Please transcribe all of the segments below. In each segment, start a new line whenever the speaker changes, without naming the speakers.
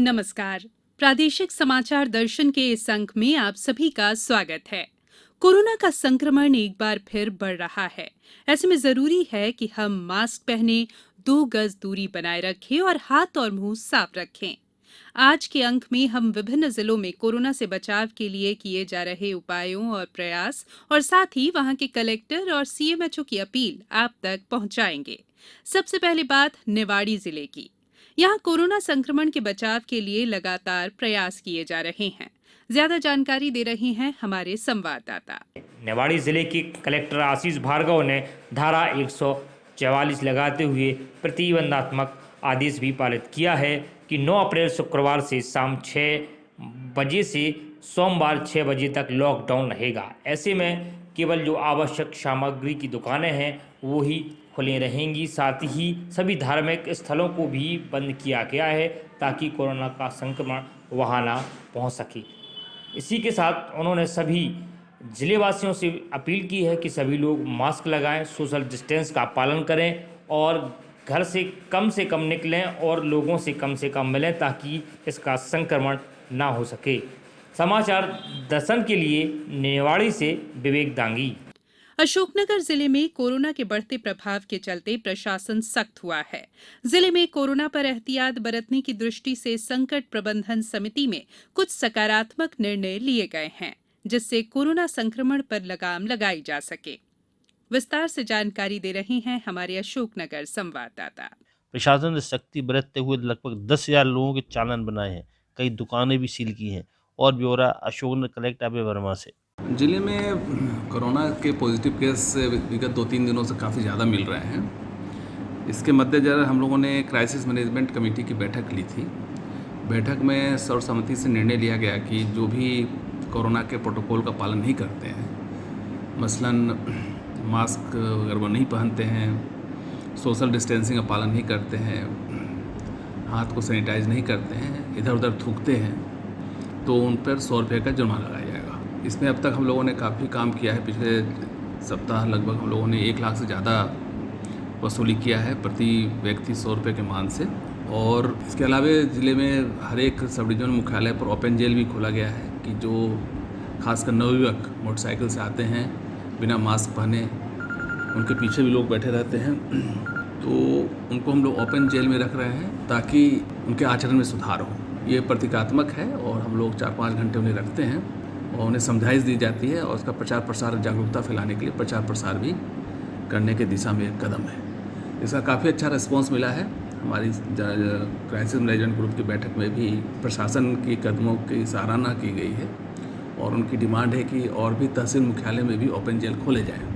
नमस्कार। प्रादेशिक समाचार दर्शन के इस अंक में आप सभी का स्वागत है। कोरोना का संक्रमण एक बार फिर बढ़ रहा है। ऐसे में जरूरी है कि हम मास्क पहने, 2 गज दूरी बनाए रखें और हाथ और मुंह साफ रखें। आज के अंक में हम विभिन्न जिलों में कोरोना से बचाव के लिए किए जा रहे उपायों और प्रयास और साथ ही वहां के कलेक्टर और सीएमएचओ की अपील आप तक पहुंचाएंगे। सबसे पहले बात निवाड़ी जिले की। यहाँ कोरोना संक्रमण के बचाव के लिए लगातार प्रयास किए जा रहे हैं। ज्यादा जानकारी दे रहे हैं हमारे संवाददाता।
निवाड़ी जिले के कलेक्टर आशीष भार्गव ने धारा 144 लगाते हुए प्रतिबंधात्मक आदेश भी पारित किया है कि 9 अप्रैल शुक्रवार से शाम 6 बजे से सोमवार 6 बजे तक लॉकडाउन रहेगा। ऐसे में केवल जो आवश्यक सामग्री की दुकानें हैं वो ही खुली रहेंगी। साथ ही सभी धार्मिक स्थलों को भी बंद किया गया है ताकि कोरोना का संक्रमण वहाँ ना पहुँच सके। इसी के साथ उन्होंने सभी जिलेवासियों से अपील की है कि सभी लोग मास्क लगाएं, सोशल डिस्टेंस का पालन करें और घर से कम निकलें और लोगों से कम मिलें ताकि इसका संक्रमण ना हो सके। समाचार दर्शन के लिए निवाड़ी से विवेक दांगी।
अशोकनगर जिले में कोरोना के बढ़ते प्रभाव के चलते प्रशासन सख्त हुआ है। जिले में कोरोना पर एहतियात बरतने की दृष्टि से संकट प्रबंधन समिति में कुछ सकारात्मक निर्णय लिए गए हैं, जिससे कोरोना संक्रमण पर लगाम लगाई जा सके। विस्तार से जानकारी दे रहे हैं हमारे अशोकनगर संवाददाता।
प्रशासन ने सख्ती बरतते हुए लगभग 10,000 लोगों के चालान बनाए हैं। कई दुकानें भी सील की हैं। और ब्यौरा अशोकनगर कलेक्टर अभय वर्मा से।
जिले में कोरोना के पॉजिटिव केस विगत 2-3 दिनों से काफ़ी ज़्यादा मिल रहे हैं। इसके मद्देनजर हम लोगों ने क्राइसिस मैनेजमेंट कमेटी की बैठक ली थी। बैठक में सर्वसम्मति से निर्णय लिया गया कि जो भी कोरोना के प्रोटोकॉल का पालन नहीं करते हैं, मसलन मास्क अगर वो नहीं पहनते हैं, सोशल डिस्टेंसिंग का पालन नहीं करते हैं, हाथ को सैनिटाइज नहीं करते हैं, इधर उधर थूकते हैं, तो उन पर 100 रुपये का जुर्माना लगाया जाएगा। इसमें अब तक हम लोगों ने काफ़ी काम किया है। पिछले सप्ताह लगभग हम लोगों ने 1 लाख से ज़्यादा वसूली किया है प्रति व्यक्ति 100 रुपये के मान से। और इसके अलावा ज़िले में हर एक सब डिवीजन मुख्यालय पर ओपन जेल भी खोला गया है कि जो खासकर नवयुवक मोटरसाइकिल से आते हैं बिना मास्क पहने, उनके पीछे भी लोग बैठे रहते हैं, तो उनको हम लोग ओपन जेल में रख रहे हैं ताकि उनके आचरण में सुधार हो। ये प्रतीकात्मक है और हम लोग 4-5 घंटे उन्हें रखते हैं और उन्हें समझाइश दी जाती है और उसका प्रचार प्रसार, जागरूकता फैलाने के लिए प्रचार प्रसार भी करने के दिशा में एक कदम है। इसका काफ़ी अच्छा रिस्पॉन्स मिला है। हमारी क्राइसिस मैनेजमेंट ग्रुप की बैठक में भी प्रशासन की कदमों की सराहना की गई है और उनकी डिमांड है कि और भी तहसील मुख्यालय में भी ओपन जेल खोले जाएँ।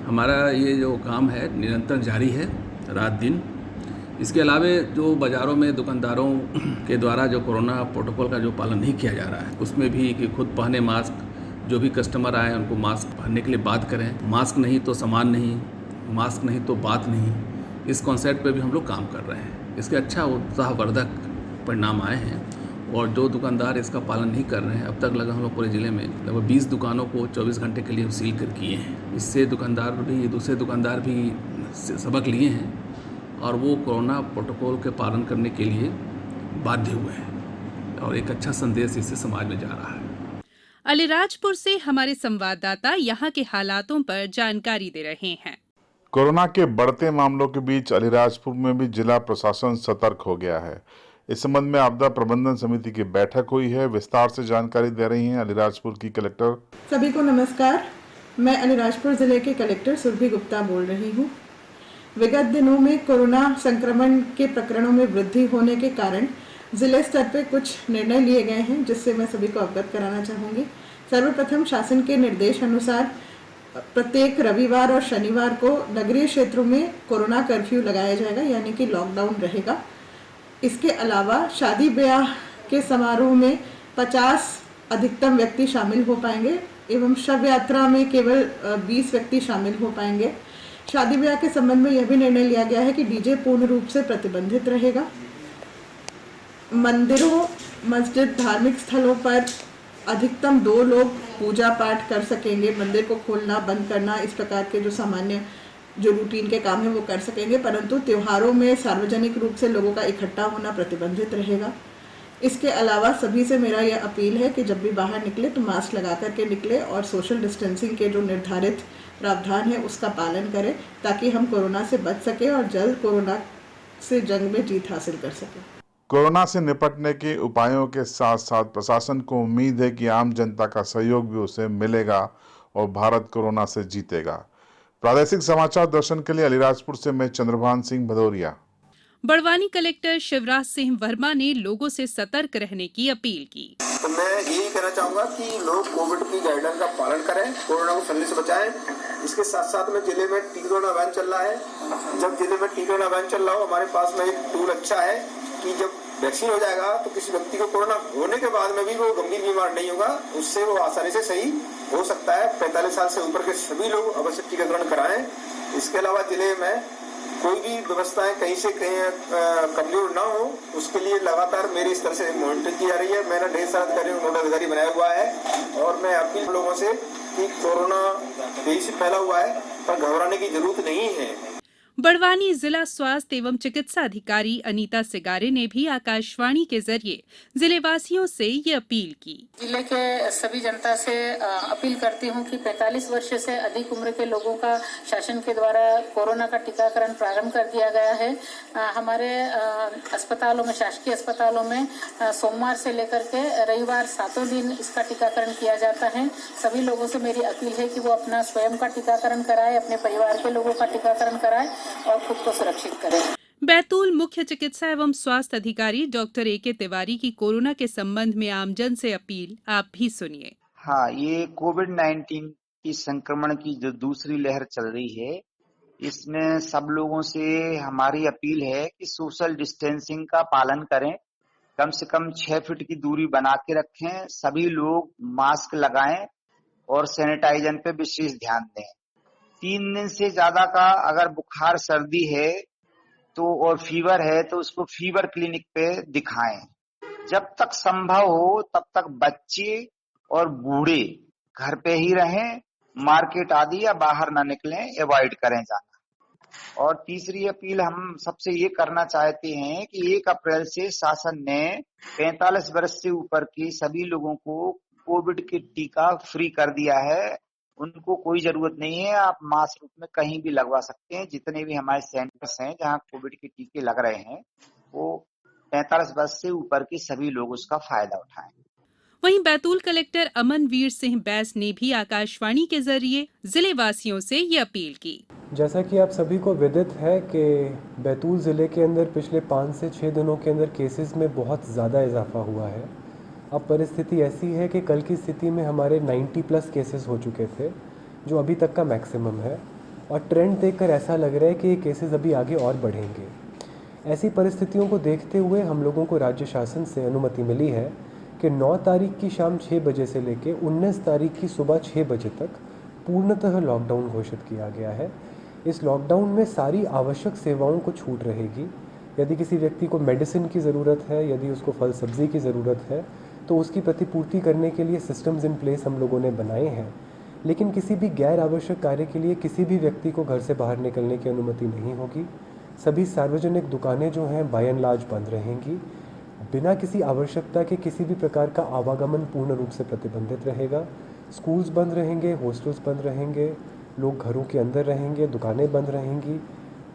हमारा ये जो काम है निरंतर जारी है, रात दिन। इसके अलावा जो बाज़ारों में दुकानदारों के द्वारा जो कोरोना प्रोटोकॉल का जो पालन नहीं किया जा रहा है, उसमें भी कि खुद पहने मास्क, जो भी कस्टमर आए उनको मास्क पहनने के लिए बात करें। मास्क नहीं तो सामान नहीं, मास्क नहीं तो बात नहीं, इस कॉन्सेप्ट पे भी हम लोग काम कर रहे हैं। इसके अच्छा उत्साहवर्धक परिणाम आए हैं और जो दुकानदार इसका पालन नहीं कर रहे हैं, अब तक लगा हम लोग पूरे ज़िले में लगभग 20 दुकानों को 24 घंटे के लिए सील कर किए हैं। इससे दूसरे दुकानदार भी सबक लिए हैं और वो कोरोना प्रोटोकॉल के पालन करने के लिए बाध्य हुए हैं और एक अच्छा संदेश इससे समाज में जा रहा है।
अलीराजपुर से हमारे संवाददाता यहाँ के हालातों पर जानकारी दे रहे हैं।
कोरोना के बढ़ते मामलों के बीच अलीराजपुर में भी जिला प्रशासन सतर्क हो गया है। इस संबंध में आपदा प्रबंधन समिति की बैठक हुई है। विस्तार से जानकारी दे रही हैं अलीराजपुर की कलेक्टर।
सभी को नमस्कार। मैं अलीराजपुर जिले के कलेक्टर सुरभि गुप्ता बोल रही हूँ। विगत दिनों में कोरोना संक्रमण के प्रकरणों में वृद्धि होने के कारण जिले स्तर पर कुछ निर्णय लिए गए हैं, जिससे मैं सभी को अवगत कराना चाहूँगी। सर्वप्रथम शासन के निर्देश अनुसार प्रत्येक रविवार और शनिवार को नगरीय क्षेत्रों में कोरोना कर्फ्यू लगाया जाएगा, यानी कि लॉकडाउन रहेगा। इसके अलावा शादी ब्याह के समारोह में 50 अधिकतम व्यक्ति शामिल हो पाएंगे एवं शव यात्रा में केवल 20 व्यक्ति शामिल हो पाएंगे। शादी ब्याह के संबंध में यह भी निर्णय लिया गया है कि डीजे पूर्ण रूप से प्रतिबंधित रहेगा। मंदिरों, मस्जिद, धार्मिक स्थलों पर अधिकतम 2 लोग पूजा पाठ कर सकेंगे। मंदिर को खोलना, बंद करना, इस प्रकार के जो सामान्य जो रूटीन के काम है वो कर सकेंगे, परंतु त्योहारों में सार्वजनिक रूप से लोगों का इकट्ठा होना प्रतिबंधित रहेगा। इसके अलावा सभी से मेरा यह अपील है कि जब भी बाहर निकले तो मास्क लगा कर के निकले और सोशल डिस्टेंसिंग के जो निर्धारित प्रावधान है उसका पालन करें, ताकि हम कोरोना से बच सकें और जल्द कोरोना से जंग में जीत हासिल कर सकें।
कोरोना से निपटने के उपायों के साथ साथ प्रशासन को उम्मीद है कि आम जनता का सहयोग भी उसे मिलेगा और भारत कोरोना से जीतेगा। प्रादेशिक समाचार दर्शन के लिए अलीराजपुर से मैं चंद्रभान सिंह भदौरिया।
बड़वानी कलेक्टर शिवराज सिंह वर्मा ने लोगों से सतर्क रहने की अपील की।
तो मैं यही कहना चाहूँगा कि लोग कोविड की गाइडलाइन का पालन करें, कोरोना को फैलने से बचाएं। इसके साथ साथ में जिले में टीकाकरण अभियान चल रहा है। जब जिले में टीकाकरण अभियान चल रहा हो, हमारे पास में एक टूल अच्छा है कि जब वैक्सीन हो जाएगा तो किसी व्यक्ति को कोरोना होने के बाद में भी वो गंभीर बीमार नहीं होगा, उससे वो आसानी से सही हो सकता है। 45 साल से ऊपर के सभी लोग अवश्य टीकाकरण कराएं। इसके अलावा जिले में कोई भी व्यवस्थाएं कहीं से कहीं कमजोर ना हो, उसके लिए लगातार मेरी इस तरह से मॉनिटरिंग की जा रही है। मैंने ढेर सारा अधिकारियों को नोडल अधिकारी बनाया हुआ है और मैं अपील लोगों से कि कोरोना तेजी से फैला हुआ है पर घबराने की जरूरत नहीं है।
बड़वानी जिला स्वास्थ्य एवं चिकित्सा अधिकारी अनीता सिगारे ने भी आकाशवाणी के जरिए जिले वासियों से ये अपील की।
जिले के सभी जनता से अपील करती हूं कि 45 वर्ष से अधिक उम्र के लोगों का शासन के द्वारा कोरोना का टीकाकरण प्रारंभ कर दिया गया है। हमारे अस्पतालों में, शासकीय अस्पतालों में सोमवार से लेकर के रविवार 7 दिन इसका टीकाकरण किया जाता है। सभी लोगों से मेरी अपील है कि वो अपना स्वयं का टीकाकरण कराए, अपने परिवार के लोगों का टीकाकरण कराए और खुद को सुरक्षित करें।
बैतूल मुख्य चिकित्सा एवं स्वास्थ्य अधिकारी डॉक्टर ए.के. तिवारी की कोरोना के संबंध में आमजन से अपील आप भी सुनिए।
हाँ, ये कोविड-19 की संक्रमण की जो दूसरी लहर चल रही है, इसमें सब लोगों से हमारी अपील है कि सोशल डिस्टेंसिंग का पालन करें, कम से कम 6 फीट की दूरी बना के रखें, सभी लोग मास्क लगाएं और सैनिटाइजर पे विशेष ध्यान दें। 3 दिन से ज्यादा का अगर बुखार सर्दी है तो और फीवर है तो उसको फीवर क्लिनिक पे दिखाएं। जब तक संभव हो तब तक बच्चे और बूढ़े घर पे ही रहें, मार्केट आदि या बाहर ना निकलें, अवॉइड करें जाना। और तीसरी अपील हम सबसे ये करना चाहते हैं कि 1 अप्रैल से शासन ने 45 वर्ष से ऊपर के सभी लोगों को कोविड के टीका फ्री कर दिया है। उनको कोई जरूरत नहीं है, आप मास रूप में कहीं भी लगवा सकते हैं। जितने भी हमारे सेंटर्स हैं जहां कोविड के टीके लग रहे हैं, वो 45 वर्ष से ऊपर के सभी लोग उसका फायदा उठाएं।
वहीं बैतूल कलेक्टर अमनवीर सिंह बैस ने भी आकाशवाणी के जरिए जिले वासियों से ये अपील की।
जैसा कि आप सभी को विदित है कि बैतूल ज़िले के अंदर पिछले 5 से 6 दिनों के अंदर केसेस में बहुत ज़्यादा इजाफा हुआ है। अब परिस्थिति ऐसी है कि कल की स्थिति में हमारे 90+ केसेस हो चुके थे, जो अभी तक का मैक्सिमम है, और ट्रेंड देखकर ऐसा लग रहा है कि ये केसेस अभी आगे और बढ़ेंगे। ऐसी परिस्थितियों को देखते हुए हम लोगों को राज्य शासन से अनुमति मिली है कि 9 तारीख की शाम 6 बजे से लेकर 19 तारीख की सुबह 6 बजे तक पूर्णतः लॉकडाउन घोषित किया गया है। इस लॉकडाउन में सारी आवश्यक सेवाओं को छूट रहेगी। यदि किसी व्यक्ति को मेडिसिन की ज़रूरत है, यदि उसको फल सब्जी की ज़रूरत है, तो उसकी प्रतिपूर्ति करने के लिए सिस्टम्स इन प्लेस हम लोगों ने बनाए हैं। लेकिन किसी भी गैर आवश्यक कार्य के लिए किसी भी व्यक्ति को घर से बाहर निकलने की अनुमति नहीं होगी। सभी सार्वजनिक दुकानें जो हैं बाय एंड लार्ज बंद रहेंगी। बिना किसी आवश्यकता के किसी भी प्रकार का आवागमन पूर्ण रूप से प्रतिबंधित रहेगा। स्कूल्स बंद रहेंगे, हॉस्टल्स बंद रहेंगे, लोग घरों के अंदर रहेंगे, दुकानें बंद रहेंगी।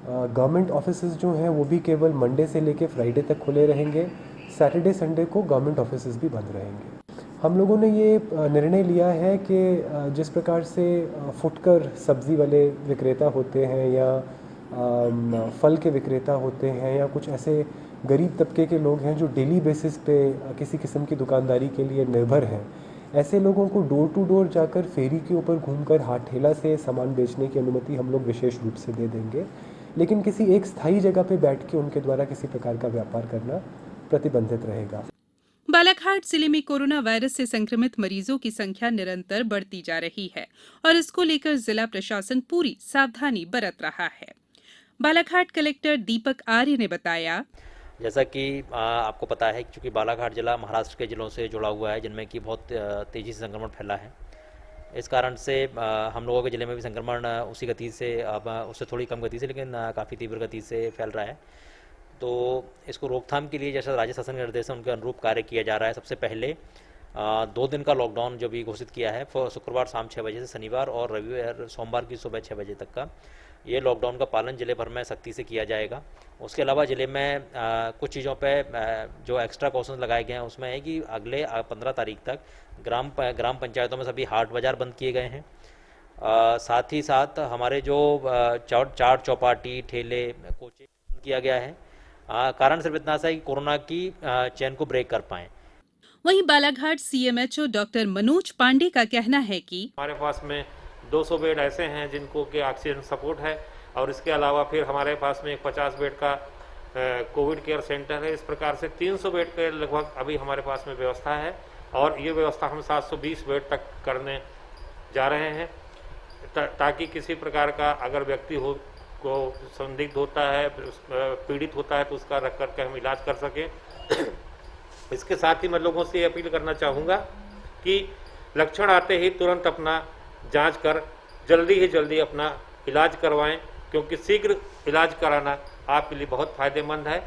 गवर्नमेंट ऑफिसेज जो हैं वो भी केवल मंडे से लेकर फ्राइडे तक खुले रहेंगे। सैटरडे संडे को गवर्नमेंट ऑफिसेज भी बंद रहेंगे। हम लोगों ने ये निर्णय लिया है कि जिस प्रकार से फुटकर सब्ज़ी वाले विक्रेता होते हैं या फल के विक्रेता होते हैं या कुछ ऐसे गरीब तबके के लोग हैं जो डेली बेसिस पे किसी किस्म की दुकानदारी के लिए निर्भर हैं, ऐसे लोगों को डोर टू डोर जाकर फेरी के ऊपर घूमकर हाथ ठेला से सामान बेचने की अनुमति हम लोग विशेष रूप से दे देंगे। लेकिन किसी एक स्थायी जगह पे बैठ के उनके द्वारा किसी प्रकार का व्यापार करना प्रतिबंधित रहेगा।
बालाघाट जिले में कोरोना वायरस से संक्रमित मरीजों की संख्या निरंतर बढ़ती जा रही है और इसको लेकर जिला प्रशासन पूरी सावधानी बरत रहा है। बालाघाट कलेक्टर दीपक आर्य ने बताया,
जैसा कि आपको पता है कि चूँकि बालाघाट जिला महाराष्ट्र के जिलों से जुड़ा हुआ है, जिनमें कि बहुत तेज़ी से संक्रमण फैला है, इस कारण से हम लोगों के ज़िले में भी संक्रमण उसी गति से, अब उससे थोड़ी कम गति से लेकिन काफ़ी तीव्र गति से फैल रहा है। तो इसको रोकथाम के लिए जैसा राज्य शासन के निर्देश है उनके अनुरूप कार्य किया जा रहा है। सबसे पहले 2 दिन का लॉकडाउन जो भी घोषित किया है, शुक्रवार शाम 6 बजे से शनिवार और रविवार सोमवार की सुबह 6 बजे तक का, ये लॉकडाउन का पालन जिले भर में सख्ती से किया जाएगा। उसके अलावा जिले में कुछ चीज़ों पे जो एक्स्ट्रा कॉशंस लगाए गए हैं उसमें है कि अगले 15 तारीख तक ग्राम पंचायतों में सभी हाट बाज़ार बंद किए गए हैं। साथ ही साथ हमारे जो चाट चौपाटी ठेले कोचे बंद किया गया है। कारण सिर्फ इतना सा है कि कोरोना की चेन को ब्रेक कर पाएँ।
वहीं बालाघाट सीएमएचओ डॉक्टर मनोज पांडे का कहना है कि
हमारे पास में 200 बेड ऐसे हैं जिनको कि ऑक्सीजन सपोर्ट है और इसके अलावा फिर हमारे पास में एक 50 बेड का कोविड केयर सेंटर है। इस प्रकार से 300 बेड के लगभग अभी हमारे पास में व्यवस्था है और ये व्यवस्था हम 720 बेड तक करने जा रहे हैं ताकि किसी प्रकार का अगर व्यक्ति को संदिग्ध होता है, पीड़ित होता है तो उसका रख करके हम इलाज कर सकें। इसके साथ ही मैं लोगों से अपील करना चाहूँगा कि लक्षण आते ही तुरंत अपना जांच कर जल्दी ही जल्दी अपना इलाज करवाएं, क्योंकि शीघ्र इलाज कराना आपके लिए बहुत फायदेमंद है।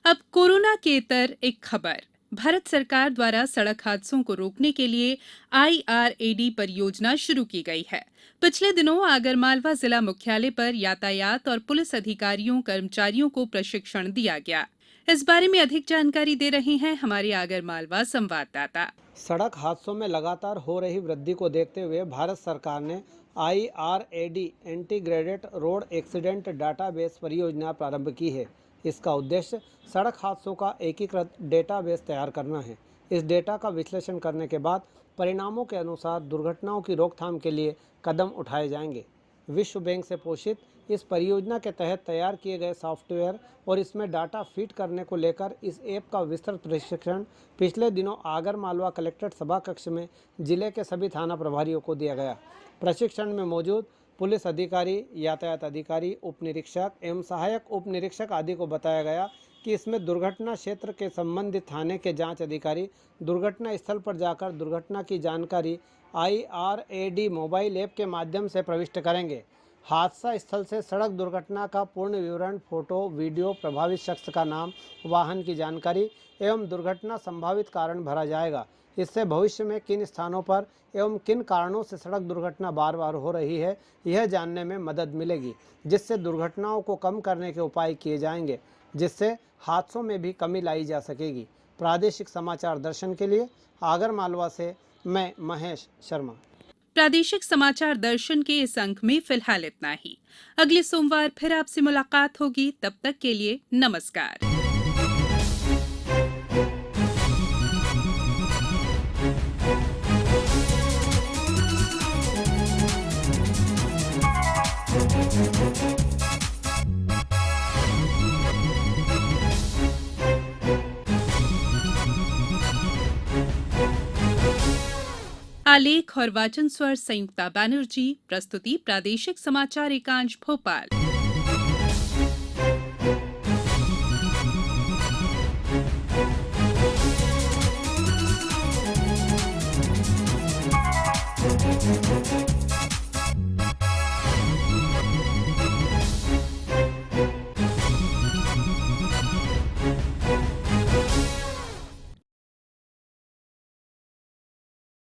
अब कोरोना के इतर एक खबर। भारत सरकार द्वारा सड़क हादसों को रोकने के लिए IRAD परियोजना शुरू की गई है। पिछले दिनों आगरमालवा जिला मुख्यालय पर यातायात और पुलिस अधिकारियों कर्मचारियों को प्रशिक्षण दिया गया। इस बारे में अधिक जानकारी दे रहे हैं हमारे आगरमालवा संवाददाता।
सड़क हादसों में लगातार हो रही वृद्धि को देखते हुए भारत सरकार ने IRAD integrated road accident database परियोजना प्रारंभ की है। इसका उद्देश्य सड़क हादसों का एकीकृत डेटाबेस तैयार करना है। इस डेटा का विश्लेषण करने के बाद परिणामों के अनुसार दुर्घटनाओं की रोकथाम के लिए कदम उठाए जाएंगे। विश्व बैंक से पोषित इस परियोजना के तहत तैयार किए गए सॉफ्टवेयर और इसमें डाटा फीड करने को लेकर इस ऐप का विस्तृत प्रशिक्षण पिछले दिनों आगरमालवा कलेक्ट्रेट सभा कक्ष में जिले के सभी थाना प्रभारियों को दिया गया। प्रशिक्षण में मौजूद पुलिस अधिकारी, यातायात अधिकारी, उप निरीक्षक एवं सहायक उप निरीक्षक आदि को बताया गया कि इसमें दुर्घटना क्षेत्र के संबंधित थाने के जांच अधिकारी दुर्घटना स्थल पर जाकर दुर्घटना की जानकारी IRAD मोबाइल ऐप के माध्यम से प्रविष्ट करेंगे। हादसा स्थल से सड़क दुर्घटना का पूर्ण विवरण, फोटो, वीडियो, प्रभावित शख्स का नाम, वाहन की जानकारी एवं दुर्घटना संभावित कारण भरा जाएगा। इससे भविष्य में किन स्थानों पर एवं किन कारणों से सड़क दुर्घटना बार बार हो रही है यह जानने में मदद मिलेगी, जिससे दुर्घटनाओं को कम करने के उपाय किए जाएंगे, जिससे हादसों में भी कमी लाई जा सकेगी। प्रादेशिक समाचार दर्शन के लिए आगरमालवा से मैं महेश शर्मा।
प्रादेशिक समाचार दर्शन के इस अंक में फिलहाल इतना ही। अगले सोमवार फिर आपसे मुलाकात होगी। तब तक के लिए नमस्कार। आलेख और वाचन स्वर संयुक्ता बैनर्जी। प्रस्तुति प्रादेशिक समाचार एकांश भोपाल।